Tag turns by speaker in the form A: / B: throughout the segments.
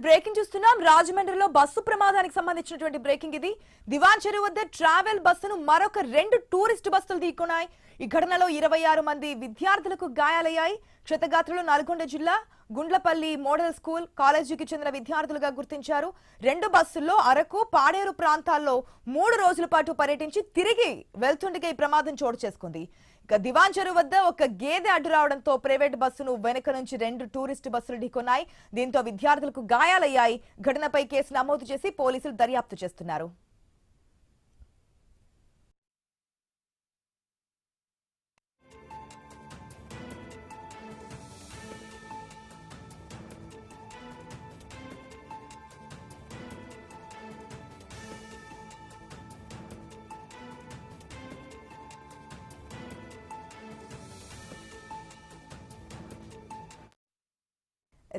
A: Breaking చూస్తున్నాం. రాజమండ్రిలో bus ప్రమాదానికి సంబంధించినటువంటి బ్రేకింగ్ ఇది. దివాన్ చెరువు వద్ద ట్రావెల్ బస్సును మరొక 2 టూరిస్ట్ బస్సులు ఢీకొన్నాయి. ఈ ఘటనలో 26 మంది విద్యార్థులకు గాయాలయ్యాయి. క్షతగాత్రులు నల్గొండ జిల్లా గుండ్లపల్లి మోడల్ స్కూల్ కాలేజీకి చెందిన విద్యార్థులుగా గుర్తించారు. 2 బస్సుల్లో అరకు పాడేరు ప్రాంతాల్లో 3 రోజుల పాటు పర్యటించి తిరిగి వెళ్తుండగా ఈ ప్రమాదం చోటు చేసుకుంది. ఇక దివాన్ చెరువు వద్ద ఒక గేదె అడ్డు రావడంతో ప్రైవేట్ బస్సును వెనుక నుంచి 2 టూరిస్ట్ బస్సులు ఢీకొన్నాయి. దీంతో విద్యార్థులకు గాయాలయ్యాయి. ఘటనపై కేసు నమోదు చేసి పోలీసులు దర్యాప్తు చేస్తున్నారు.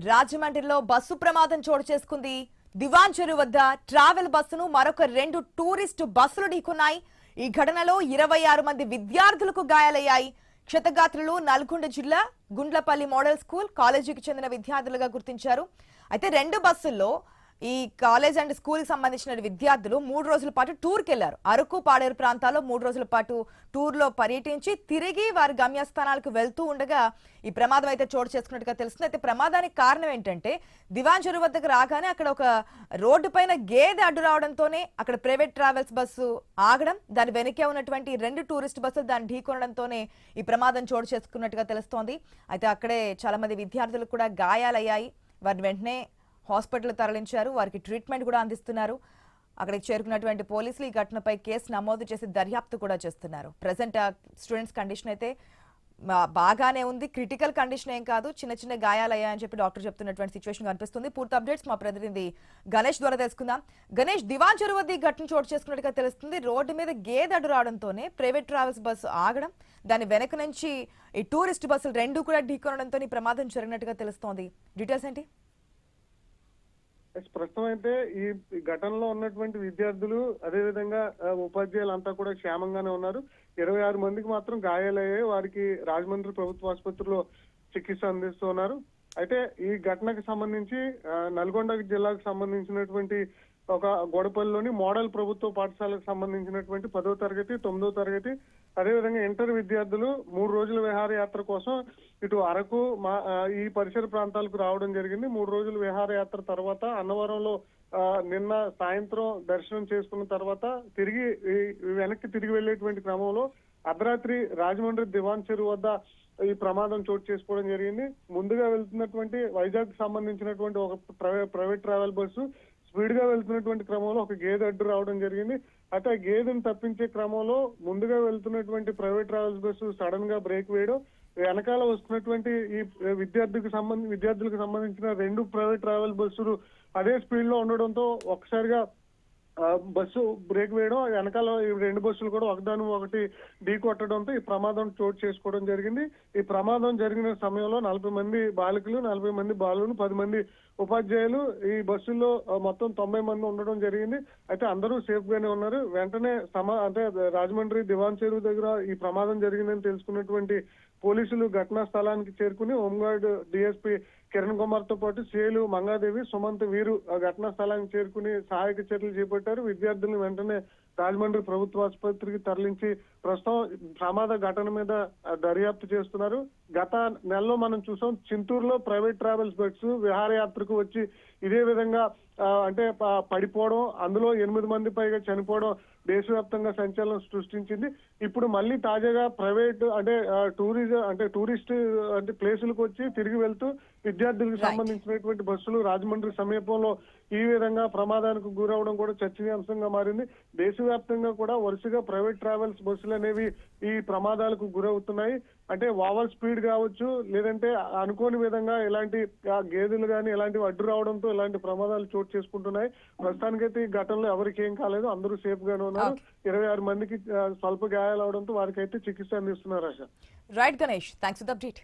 A: రాజమండ్రిలో బస్సు ప్రమాదం చోటు చేసుకుంది. దివాన్ చెరువు వద్ద ట్రావెల్ బస్సును మరొక 2 టూరిస్ట్ బస్సులు ఢీకొన్నాయి. ఈ ఘటనలో 26 మంది విద్యార్థులకు గాయాలయ్యాయి. క్షతగాత్రులు నల్గొండ జిల్లా గుండ్లపల్లి మోడల్ స్కూల్ కాలేజీకి చెందిన విద్యార్థులుగా గుర్తించారు. అయితే 2 బస్సుల్లో ఈ కాలేజ్ అండ్ స్కూల్ కి సంబంధించిన విద్యార్థులు 3 రోజుల పాటు టూర్కి వెళ్లారు. అరకు పాడేరు ప్రాంతాల్లో 3 రోజుల పాటు టూర్లో పర్యటించి తిరిగి వారి గమ్యస్థానాలకు వెళ్తూ ఉండగా ఈ ప్రమాదం అయితే చోటు చేసుకున్నట్టుగా తెలుస్తుంది. అయితే ప్రమాదానికి కారణం ఏంటంటే దివాన్ చెరువు వద్దకు రాగానే అక్కడ ఒక రోడ్డు పైన గేదె అడ్డు రావడంతోనే అక్కడ ప్రైవేట్ ట్రావెల్స్ బస్సు ఆగడం, దాని వెనకే ఉన్నటువంటి 2 టూరిస్ట్ బస్సులు దాన్ని ఢీకొనడంతోనే ఈ ప్రమాదం చోటు చేసుకున్నట్టుగా తెలుస్తోంది. అయితే అక్కడే చాలా మంది విద్యార్థులకు కూడా గాయాలయ్యాయి. వారిని వెంటనే హాస్పిటల్ తరలించారు. వారికి ట్రీట్మెంట్ కూడా అందిస్తున్నారు. అక్కడికి చేరుకున్నటువంటి పోలీసులు ఈ ఘటనపై కేసు నమోదు చేసి దర్యాప్తు కూడా చేస్తున్నారు. ప్రజెంట్ స్టూడెంట్స్ కండిషన్ అయితే బాగానే ఉంది. క్రిటికల్ కండిషన్ ఏం కాదు, చిన్న చిన్న గాయాలయ్యాయని చెప్పి డాక్టర్ చెప్తున్నటువంటి సిచ్యువేషన్ కనిపిస్తుంది. పూర్తి అప్డేట్స్ మా ప్రతినిధి గణేష్ ద్వారా తెలుసుకుందాం. గణేష్, దివాన్ చెరువు వద్ద ఈ ఘటన చోటు చేసుకున్నట్టుగా తెలుస్తుంది. రోడ్డు మీద గేదె అడ్డు రావడంతోనే ప్రైవేట్ ట్రావెల్స్ బస్సు ఆగడం, దాని వెనక నుంచి ఈ టూరిస్ట్ బస్సులు 2 కూడా ఢీకొనడంతో ఈ ప్రమాదం జరిగినట్టుగా తెలుస్తోంది. డీటెయిల్స్ ఏంటి?
B: ప్రస్తుతం అయితే ఈ ఘటనలో ఉన్నటువంటి విద్యార్థులు అదేవిధంగా ఉపాధ్యాయులు అంతా కూడా క్షేమంగానే ఉన్నారు. 26 మందికి మాత్రం గాయాలయ్యాయి. వారికి రాజమండ్రి ప్రభుత్వ ఆసుపత్రిలో చికిత్స అందిస్తున్నారు. అయితే ఈ ఘటనకు సంబంధించి నల్గొండ జిల్లాకు సంబంధించినటువంటి ఒక గొడపల్లిలోని మోడల్ ప్రభుత్వ పాఠశాలకు సంబంధించినటువంటి 10వ తరగతి 9వ తరగతి అదేవిధంగా ఇంటర్ విద్యార్థులు 3 రోజుల విహారయాత్ర కోసం ఇటు అరకు ఈ పరిసర ప్రాంతాలకు రావడం జరిగింది. 3 రోజుల విహారయాత్ర తర్వాత అన్నవరంలో నిన్న సాయంత్రం దర్శనం చేసుకున్న తర్వాత వెనక్కి తిరిగి వెళ్లేటువంటి క్రమంలో అర్ధరాత్రి రాజమండ్రి దివాన్ చెరువు వద్ద ఈ ప్రమాదం చోటు చేసుకోవడం జరిగింది. ముందుగా వెళ్తున్నటువంటి వైజాగ్ సంబంధించినటువంటి ఒక ప్రైవేట్ ట్రావెల్ బస్సు స్పీడ్ గా వెళ్తున్నటువంటి క్రమంలో ఒక గేదె అడ్డు రావడం జరిగింది. అయితే ఆ గేదెను తప్పించే క్రమంలో ముందుగా వెళ్తున్నటువంటి ప్రైవేట్ ట్రావెల్స్ బస్సు సడన్ గా బ్రేక్ వేయడం, వెనకాల వస్తున్నటువంటి ఈ విద్యార్థులకు సంబంధించిన 2 ప్రైవేట్ ట్రావెల్ బస్సులు అదే స్పీడ్ లో ఉండడంతో ఒక్కసారిగా బస్సు బ్రేక్ వేయడం, వెనకాల ఈ 2 బస్సులు కూడా ఒకదాని ఒకటి ఢీ కొట్టడంతో ఈ ప్రమాదం చోటు చేసుకోవడం జరిగింది. ఈ ప్రమాదం జరిగిన సమయంలో 40 మంది బాలికలు, 40 మంది బాలులు, 10 మంది ఉపాధ్యాయులు ఈ బస్సుల్లో మొత్తం 90 మంది ఉండడం జరిగింది. అయితే అందరూ సేఫ్ గానే ఉన్నారు. వెంటనే అంటే రాజమండ్రి దివాన్ చెరువు దగ్గర ఈ ప్రమాదం జరిగిందని తెలుసుకున్నటువంటి పోలీసులు ఘటనా స్థలానికి చేరుకుని హోంగార్డ్ డిఎస్పీ కిరణ్ కుమార్ తో పాటు సిఐలు మంగాదేవి, సుమంత్ వీరు ఘటనా స్థలానికి చేరుకుని సహాయక చర్యలు చేపట్టారు. విద్యార్థులను వెంటనే రాజమండ్రి ప్రభుత్వ ఆసుపత్రికి తరలించి ప్రస్తుతం ప్రమాద ఘటన మీద దర్యాప్తు చేస్తున్నారు. గత నెలలో మనం చూసాం, చింతూరులో ప్రైవేట్ ట్రావెల్స్ బస్సు విహారయాత్రకు వచ్చి ఇదే విధంగా అంటే పడిపోవడం, అందులో 8 మంది పైగా చనిపోవడం దేశవ్యాప్తంగా సంచలనం సృష్టించింది. ఇప్పుడు మళ్ళీ తాజాగా ప్రైవేట్ అంటే టూరిస్ట్ అంటే ప్లేసులకు వచ్చి తిరిగి వెళ్తూ విద్యార్థులకు సంబంధించినటువంటి బస్సులు రాజమండ్రి సమీపంలో ఈ విధంగా ప్రమాదానికి గురవడం కూడా చర్చనీయాంశంగా మారింది. దేశవ్యాప్తంగా కూడా వరుసగా ప్రైవేట్ ట్రావెల్స్ బస్సులు అనేవి ఈ ప్రమాదాలకు గురవుతున్నాయి. అంటే ఓవర్ స్పీడ్ కావచ్చు, లేదంటే అనుకోని విధంగా ఇలాంటి గేదెలు కానీ ఇలాంటివి అడ్డు రావడంతో ఇలాంటి ప్రమాదాలు చోటు చేసుకుంటున్నాయి. ప్రస్తుతానికైతే ఈ ఘటనలో ఎవరికి ఏం కాలేదు, అందరూ సేఫ్ గానే ఉన్నారు. 26 మందికి స్వల్ప గాయాలు అవడంతో వారికి అయితే చికిత్స అందిస్తున్నారు.
A: Right Ganesh, thanks for the update.